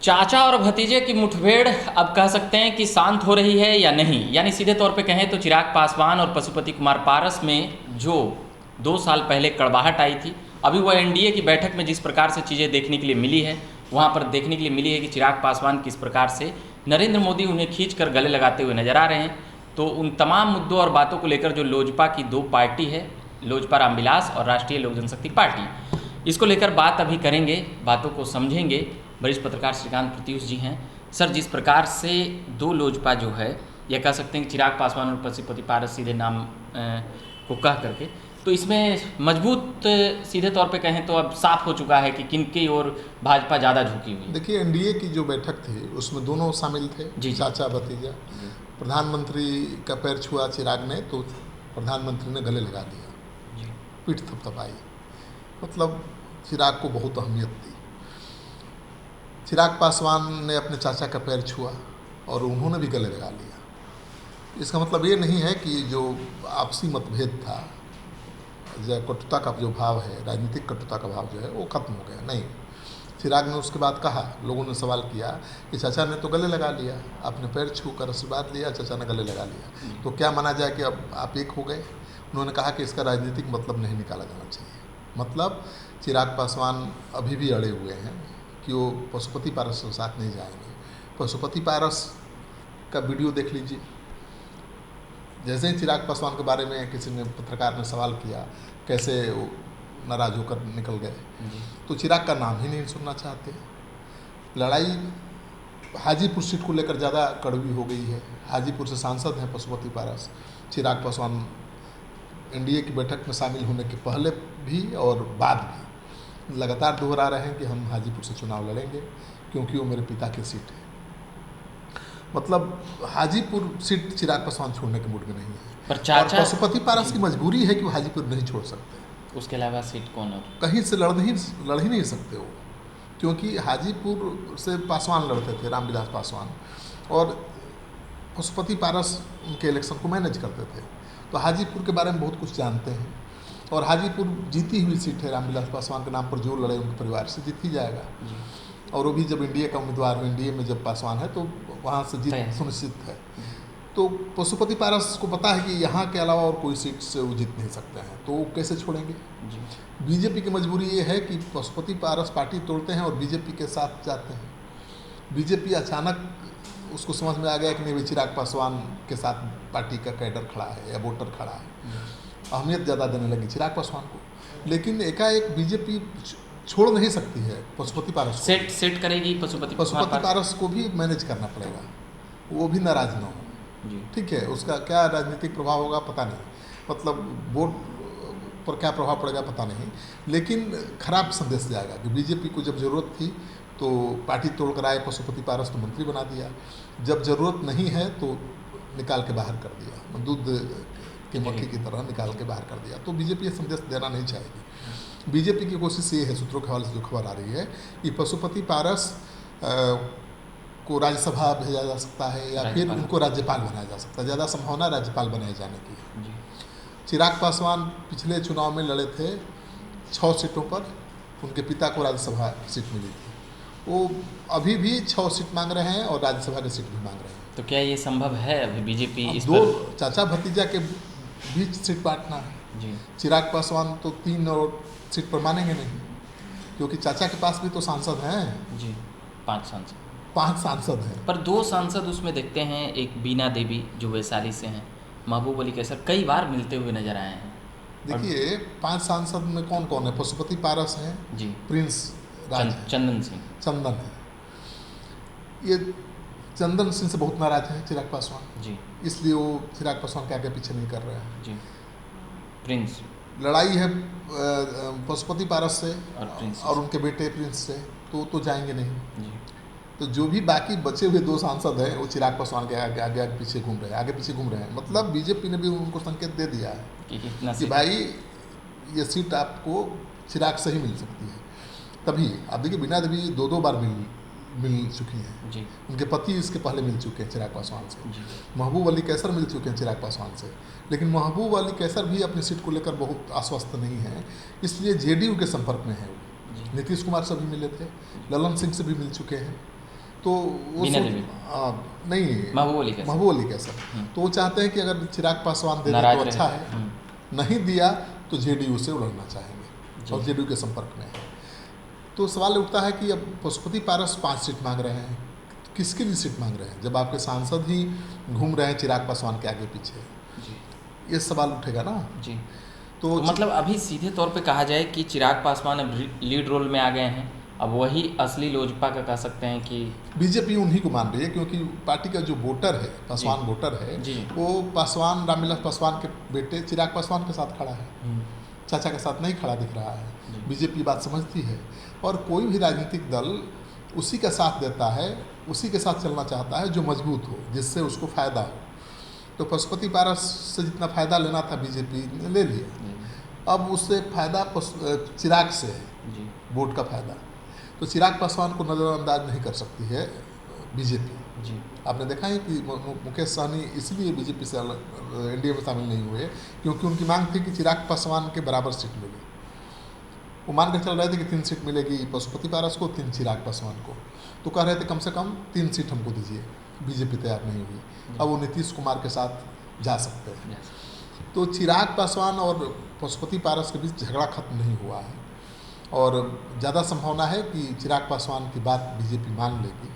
चाचा और भतीजे की मुठभेड़ अब कह सकते हैं कि शांत हो रही है या नहीं, यानी सीधे तौर पे कहें तो चिराग पासवान और पशुपति कुमार पारस में जो 2 साल पहले कड़वाहट आई थी, अभी वह एनडीए की बैठक में जिस प्रकार से चीज़ें देखने के लिए मिली है, वहाँ पर देखने के लिए मिली है कि चिराग पासवान किस प्रकार से नरेंद्र मोदी उन्हें खींच कर गले लगाते हुए नजर आ रहे हैं। तो उन तमाम मुद्दों और बातों को लेकर जो लोजपा की 2 पार्टी है, लोजपा रामविलास और राष्ट्रीय लोक जनशक्ति पार्टी, इसको लेकर बात अभी करेंगे, बातों को समझेंगे। वरिष्ठ पत्रकार श्रीकांत प्रत्युष जी हैं। सर, जिस प्रकार से 2 लोजपा जो है, यह कह सकते हैं कि चिराग पासवान और पशुपति पारस सीधे नाम को कह करके, तो इसमें मजबूत सीधे तौर पे कहें तो अब साफ हो चुका है कि किनकी ओर भाजपा ज़्यादा झुकी हुई है। देखिए, एनडीए की जो बैठक थी उसमें दोनों शामिल थे, जी। चाचा भतीजा। प्रधानमंत्री का पैर छुआ चिराग ने तो प्रधानमंत्री ने गले लगा दिया, पीठ थपथपाई, मतलब चिराग को बहुत अहमियत दी। चिराग पासवान ने अपने चाचा का पैर छुआ और उन्होंने भी गले लगा लिया। इसका मतलब ये नहीं है कि जो आपसी मतभेद था, जो कटुता का जो भाव है, राजनीतिक कटुता का भाव जो है वो खत्म हो गया, नहीं। चिराग ने उसके बाद कहा, लोगों ने सवाल किया कि चाचा ने तो गले लगा लिया, आपने पैर छू कर आशीर्वाद लिया, चाचा ने गले लगा लिया, तो क्या माना जाए कि अब आप एक हो गए? उन्होंने कहा कि इसका राजनीतिक मतलब नहीं निकाला जाना चाहिए। मतलब चिराग पासवान अभी भी अड़े हुए हैं कि वो पशुपति पारस के साथ नहीं जाएंगे। पशुपति पारस का वीडियो देख लीजिए। जैसे ही चिराग पासवान के बारे में किसी ने, पत्रकार ने सवाल किया, कैसे वो नाराज होकर निकल गए, तो चिराग का नाम ही नहीं सुनना चाहते। लड़ाई हाजीपुर सीट को लेकर ज़्यादा कड़वी हो गई है। हाजीपुर से सांसद हैं पशुपति पारस। चिराग पासवान एनडीए की बैठक में शामिल होने के पहले भी और बाद भी लगातार दोहरा रहे हैं कि हम हाजीपुर से चुनाव लड़ेंगे क्योंकि वो मेरे पिता की सीट है। मतलब हाजीपुर सीट चिराग पासवान छोड़ने के मूड में नहीं है। पर चाचा, और पशुपति पारस की मजबूरी है कि वो हाजीपुर नहीं छोड़ सकते। उसके अलावा सीट कौन और कहीं से लड़ ही नहीं सकते वो, क्योंकि हाजीपुर से पासवान लड़ते थे, रामविलास पासवान, और पशुपति पारस उनके इलेक्शन को मैनेज करते थे। तो हाजीपुर के बारे में बहुत कुछ जानते हैं, और हाजीपुर जीती हुई सीट है। रामविलास पासवान के नाम पर जो लड़े उनके परिवार से जीत ही जाएगा। और वो भी जब एनडीए का उम्मीदवार हो, एनडीए में जब पासवान है तो वहाँ से जीत सुनिश्चित है। तो पशुपति पारस को पता है कि यहाँ के अलावा और कोई सीट से वो जीत नहीं सकते हैं, तो वो कैसे छोड़ेंगे? बीजेपी की मजबूरी ये है कि पशुपति पारस पार्टी तोड़ते हैं और बीजेपी के साथ जाते हैं। बीजेपी अचानक उसको समझ में आ गया कि नहीं, चिराग पासवान के साथ पार्टी का कैडर खड़ा है या वोटर खड़ा है, अहमियत ज़्यादा देने लगी चिराग पासवान को। लेकिन एकाएक बीजेपी छोड़ नहीं सकती है पशुपति पारस को। सेट करेगी पशुपति पारस को भी मैनेज करना पड़ेगा, वो भी नाराज ना हो। ठीक है, उसका क्या राजनीतिक प्रभाव होगा पता नहीं, मतलब वोट पर क्या प्रभाव पड़ेगा पता नहीं, लेकिन खराब संदेश जाएगा कि बीजेपी को जब ज़रूरत थी तो पार्टी तोड़ कर आए पशुपति पारस तो मंत्री बना दिया, जब ज़रूरत नहीं है तो निकाल के बाहर कर दिया, दूध की मक्खी की तरह निकाल के बाहर कर दिया। तो बीजेपी ये संदेश देना नहीं चाहेगी। बीजेपी की कोशिश ये है, सूत्रों के हवाले से जो खबर आ रही है, कि पशुपति पारस को राज्यसभा भेजा जा सकता है या फिर उनको राज्यपाल बनाया जा सकता है। ज़्यादा संभावना राज्यपाल बनाए जाने की। चिराग पासवान पिछले चुनाव में लड़े थे 6 सीटों पर, उनके पिता को राज्यसभा सीट मिली थी। वो अभी भी 6 सीट मांग रहे हैं और राज्यसभा की सीट भी मांग रहे हैं। तो क्या ये संभव है अभी बीजेपी इस दो चाचा भतीजा के बीच सीट बांटना है जी? चिराग पासवान तो 3 और सीट पर मानेंगे नहीं, क्योंकि चाचा के पास भी तो सांसद हैं जी, 5 सांसद 5 सांसद हैं। पर 2 सांसद उसमें देखते हैं, एक बीना देवी जो वैशाली से हैं, महबूब अली कैसर कई बार मिलते हुए नजर आए हैं। देखिए 5 सांसद में कौन कौन है? पशुपति पारस हैं जी, प्रिंस राज चंदन सिंह, चंदन है। ये चंदन सिंह से बहुत नाराज हैं चिराग पासवान जी, इसलिए वो चिराग पासवान के आगे पीछे नहीं कर रहे हैं जी। प्रिंस लड़ाई है पशुपति पारस से और उनके बेटे प्रिंस से, तो जाएंगे नहीं जी। तो जो भी बाकी बचे हुए 2 सांसद हैं वो चिराग पासवान के आगे पीछे घूम रहे हैं। मतलब बीजेपी ने भी उनको संकेत दे दिया है कि भाई ये सीट आपको चिराग से ही मिल सकती है। तभी आप देखिए बिना देवी 2 बार मिल चुकी हैं जी। उनके पति इसके पहले मिल चुके हैं चिराग पासवान से जी। महबूब अली कैसर मिल चुके हैं चिराग पासवान से, लेकिन महबूब अली कैसर भी अपनी सीट को लेकर बहुत आश्वस्त नहीं है, इसलिए जेडीयू के संपर्क में है वो। नीतीश कुमार से भी मिले थे, ललन सिंह से भी मिल चुके हैं। तो वो बीना देवी। नहीं, महबूब अली कैसे? महबूब अली कैसे। तो वो चाहते हैं कि अगर चिराग पासवान दे दे नाराज तो रहे। अच्छा है, नहीं दिया तो जेडीयू से लड़ना चाहेंगे और जेडीयू के संपर्क में है। तो सवाल उठता है कि अब पशुपति पारस 5 सीट मांग रहे हैं, किसके लिए सीट मांग रहे हैं जब आपके सांसद ही घूम रहे हैं चिराग पासवान के आगे पीछे? ये सवाल उठेगा ना जी। तो मतलब अभी सीधे तौर पे कहा जाए कि चिराग पासवान अब लीड रोल में आ गए हैं, अब वही असली लोजपा का कह सकते हैं कि बीजेपी उन्हीं को मान रही है, क्योंकि पार्टी का जो वोटर है, पासवान वोटर है, जी। वो पासवान, रामविलास पासवान के बेटे चिराग पासवान के साथ खड़ा है, चाचा के साथ नहीं खड़ा दिख रहा है। बीजेपी बात समझती है और कोई भी राजनीतिक दल उसी का साथ देता है, उसी के साथ चलना चाहता है जो मजबूत हो, जिससे उसको फ़ायदा हो। तो पशुपति पारस से जितना फ़ायदा लेना था बीजेपी ने ले लिया, अब उससे फ़ायदा चिराग से है, वोट का फ़ायदा। तो चिराग पासवान को नज़रअंदाज नहीं कर सकती है बीजेपी। जी। आपने देखा है कि मुकेश सहनी इसलिए बीजेपी से एनडीए में शामिल नहीं हुए क्योंकि उनकी मांग थी कि चिराग पासवान के बराबर सीट मिले। वो मान कर चल रहे थे कि 3 सीट मिलेगी पशुपति पारस को, 3 चिराग पासवान को। तो कह रहे थे कम से कम 3 सीट हमको दीजिए, बीजेपी तैयार नहीं हुई। अब वो नीतीश कुमार के साथ जा सकते हैं। तो चिराग पासवान और पशुपति पारस के बीच झगड़ा खत्म नहीं हुआ है और ज़्यादा संभावना है कि चिराग पासवान की बात बीजेपी मान लेगी।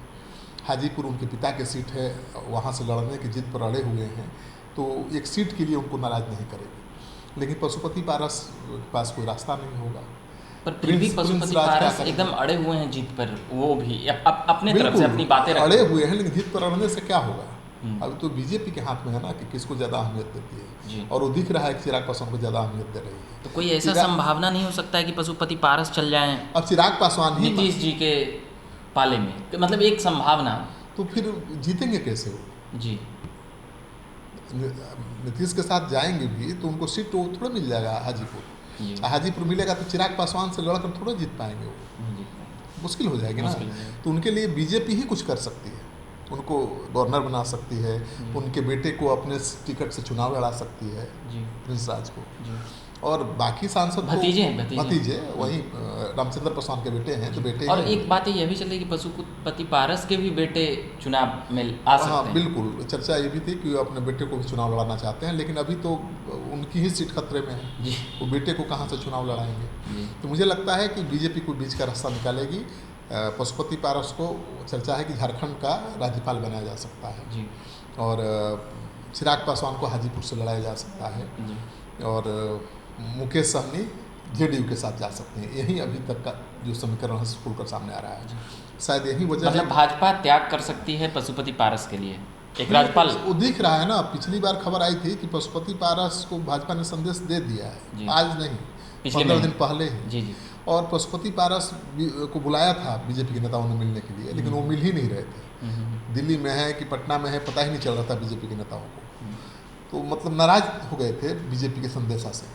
हाजीपुर उनके पिता की सीट है, वहाँ से लड़ने की जिद पर अड़े हुए हैं, तो एक सीट के लिए उनको नाराज़ नहीं करेगी। लेकिन पशुपति पारस के पास कोई रास्ता नहीं होगा। पर फिर भी पशुपति पारस एकदम अड़े हुए हैं जीत पर, वो भी अपने तरफ से अपनी बातें अड़े हुए हैं, लेकिन जीत पर अड़ने से क्या होगा? अभी तो बीजेपी के हाथ में है ना कि किसको ज़्यादा अहमियत देती है, और वो दिख रहा है कि चिराग पासवान को ज़्यादा अहमियत दे रही है। तो कोई ऐसा संभावना नहीं हो सकता है कि पशुपति पारस चल जाएं अब चिराग पासवान ही नीतीश जी के पाले में? मतलब एक संभावना। तो फिर जीतेंगे कैसे वो? जी। नीतीश के साथ जाएंगे भी तो उनको सीट तो थोड़ा मिल जाएगा हाजीपुर। हाजीपुर मिलेगा तो चिराग पासवान से लड़कर थोड़ा जीत पाएंगे वो, मुश्किल हो जाएगी ना। तो उनके लिए बीजेपी ही कुछ कर सकती है, उनको गवर्नर बना सकती है, उनके बेटे को अपने टिकट से चुनाव लड़ा सकती है, प्रिंस राज को। और बाकी सांसद भतीजे वही रामचंद्र पासवान के बेटे हैं, तो बेटे। और एक बात यह भी चल रही है कि पशुपति पारस के भी बेटे चुनाव में आ सकते हैं। बिल्कुल, चर्चा ये भी थी कि अपने बेटे को भी चुनाव लड़ाना चाहते हैं, लेकिन अभी तो उनकी ही सीट खतरे में है। वो बेटे को कहाँ से चुनाव लड़ाएंगे? तो मुझे लगता है कि बीजेपी को बीच का रास्ता निकालेगी। पशुपति पारस को चर्चा है कि झारखंड का राज्यपाल बनाया जा सकता है, और चिराग पासवान को हाजीपुर से लड़ाया जा सकता है, और मुकेश सहनी जेडीयू के साथ जा सकते हैं। यही अभी तक का जो समीकरण खुलकर सामने आ रहा है, शायद यही वजह मतलब भाजपा त्याग कर सकती है पशुपति पारस के लिए एक राज्यपाल। वो दिख रहा है ना, पिछली बार खबर आई थी कि पशुपति पारस को भाजपा ने संदेश दे दिया है, आज नहीं, 15 दिन पहले ही। और पशुपति पारस को बुलाया था बीजेपी के नेताओं ने मिलने के लिए, लेकिन वो मिल ही नहीं रहे थे। दिल्ली में है कि पटना में है, पता ही नहीं चल रहा था बीजेपी के नेताओं को। तो मतलब नाराज हो गए थे बीजेपी के संदेशा से।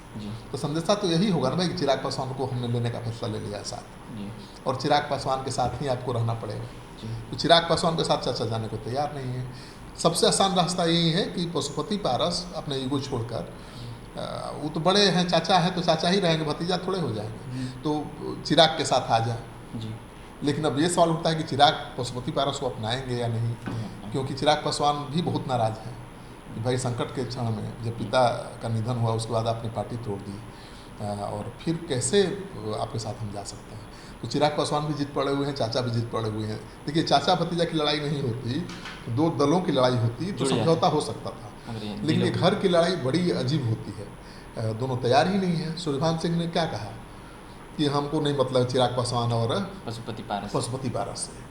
तो संदेशा तो यही होगा ना भाई कि चिराग पासवान को हमने लेने का फैसला ले लिया साथ, और चिराग पासवान के साथ ही आपको रहना पड़ेगा। तो चिराग पासवान के साथ चाचा जाने को तैयार नहीं है। सबसे आसान रास्ता यही है कि पशुपति पारस अपने ईगो छोड़कर, वो तो बड़े हैं, चाचा हैं तो चाचा ही रहेंगे, भतीजा थोड़े हो जाएंगे, तो चिराग के साथ आ जाए। लेकिन अब ये सवाल उठता है कि चिराग पशुपति पारस को अपनाएंगे या नहीं, क्योंकि चिराग पासवान भी बहुत नाराज हैं कि भाई संकट के क्षण में जब पिता का निधन हुआ उसके बाद आपने पार्टी तोड़ दी, और फिर कैसे आपके साथ हम जा सकते हैं? तो चिराग पासवान भी जीत पड़े हुए हैं, चाचा भी जीत पड़े हुए हैं। देखिए, चाचा भतीजा की लड़ाई नहीं होती, दो दलों की लड़ाई होती तो समझौता हो सकता था, लेकिन ये घर की लड़ाई बड़ी अजीब होती है। दोनों तैयार ही नहीं है। सूर्यभान सिंह ने क्या कहा कि हमको नहीं मतलब चिराग पासवान और पशुपति पारस से,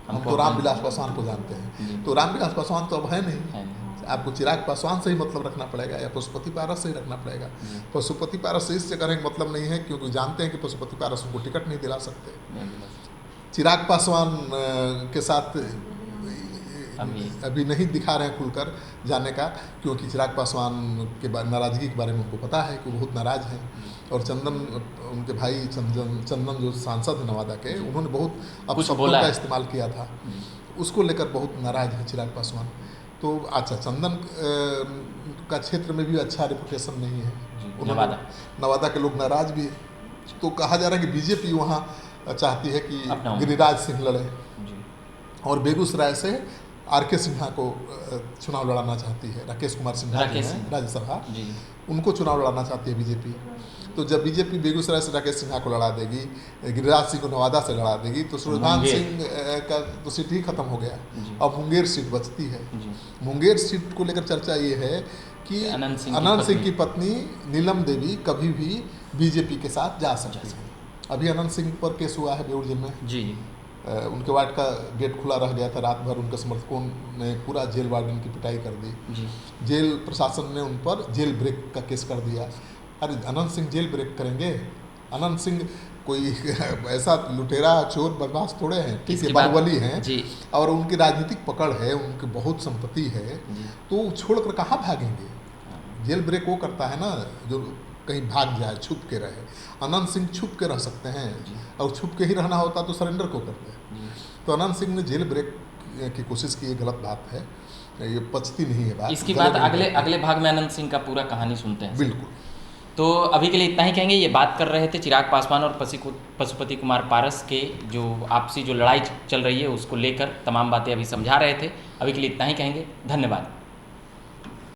हम तो रामविलास पासवान को जानते हैं। तो रामविलास पासवान तो अब है नहीं, आपको चिराग पासवान से ही मतलब रखना पड़ेगा या पशुपति पारस से ही रखना पड़ेगा। पशुपति पारस से इससे करने का मतलब नहीं है, क्योंकि जानते हैं कि पशुपति पारस उनको टिकट नहीं दिला सकते। चिराग पासवान के साथ अभी नहीं दिखा रहे हैं खुलकर जाने का, क्योंकि चिराग पासवान के नाराज़गी के बारे में उनको पता है कि वो बहुत नाराज़ हैं। और चंदन, उनके भाई चंदन जो सांसद हैं नवादा के, उन्होंने बहुत अपशब्दों का इस्तेमाल किया था, उसको लेकर बहुत नाराज़ है चिराग पासवान। तो अच्छा, चंदन का क्षेत्र में भी अच्छा रेपुटेशन नहीं है, नवादा के लोग नाराज़ भी है तो कहा जा रहा है कि बीजेपी वहाँ चाहती है कि अपना गिरिराज सिंह लड़े, जी और बेगूसराय से आर.के. सिन्हा को चुनाव लड़ाना चाहती है। राकेश कुमार सिन्हा जो राकेश हैं सिन्हा। राज्यसभा, जी उनको चुनाव लड़ाना चाहती है बीजेपी। तो जब बीजेपी बेगूसराय से राकेश सिन्हा को लड़ा देगी, गिरिराज सिंह को नवादा से लड़ा देगी, तो सूरजभान मुंगेर। सिंह का तो सीट ही खत्म हो गया। जी। अब मुंगेर सीट बचती है। जी मुंगेर सीट को लेकर चर्चा ये है कि अनंत सिंह की अनंत सिंह पत्नी। की पत्नी नीलम देवी कभी भी बीजेपी के साथ जा सकती है। अभी अनंत सिंह पर केस हुआ है बेऊर जेल में। जी उनके वार्ड का गेट खुला रह गया था, रात भर उनके समर्थकों ने पूरा जेल वार्डन की पिटाई कर दी। जी जेल प्रशासन ने उन पर जेल ब्रेक का केस कर दिया। अरे अनंत सिंह जेल ब्रेक करेंगे? अनंत सिंह कोई ऐसा लुटेरा चोर बदमाश थोड़े हैं, ठीक है, इसके बाद- बाहुबली हैं, जी और उनकी राजनीतिक पकड़ है, उनकी बहुत संपत्ति है, जी तो छोड़कर कहाँ भागेंगे? जेल ब्रेक वो करता है ना जो कहीं भाग जाए, छुप के रहे। अनंत सिंह छुप के रह सकते हैं, और छुप के ही रहना होता तो सरेंडर को करते। जी तो अनंत सिंह ने जेल ब्रेक की कोशिश की, ये गलत बात है, ये पचती नहीं है बात। इसकी गले बात नहीं अगले लगती। अगले भाग में अनंत सिंह का पूरा कहानी सुनते हैं। बिल्कुल। तो अभी के लिए इतना ही कहेंगे। ये बात कर रहे थे चिराग पासवान और पशुपति कुमार पारस के जो आपसी जो लड़ाई चल रही है उसको लेकर तमाम बातें अभी समझा रहे थे। अभी के लिए इतना ही कहेंगे। धन्यवाद।